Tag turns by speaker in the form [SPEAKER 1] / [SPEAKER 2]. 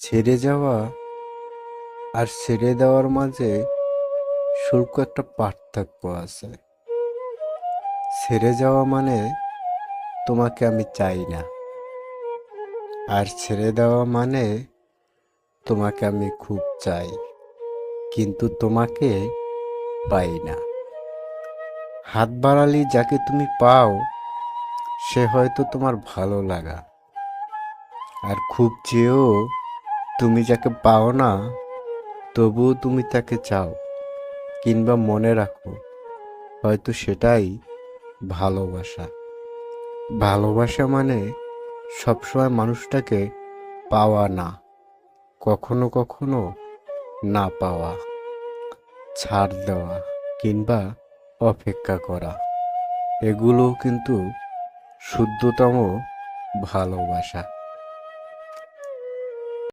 [SPEAKER 1] ছেড়ে যাওয়া আর ছেড়ে দেওয়ার মাঝে শুল্ক একটা পার্থক্য আছে। ছেড়ে যাওয়া মানে তোমাকে আমি চাই না, আর ছেড়ে দেওয়া মানে তোমাকে আমি খুব চাই, কিন্তু তোমাকে পাই না। হাত বাড়ালেই যাকে তুমি পাও সে হয়তো তোমার ভালো লাগা, আর খুব চেয়েও তুমি যাকে পাও না তবুও তুমি তাকে চাও, কিংবা মনে রাখো হয়তো সেটাই ভালোবাসা। ভালোবাসা মানে সবসময় মানুষটাকে পাওয়া না, কখনো কখনো না পাওয়া, ছাড় দেওয়া কিংবা অপেক্ষা করা, এগুলোও কিন্তু শুদ্ধতম ভালোবাসা।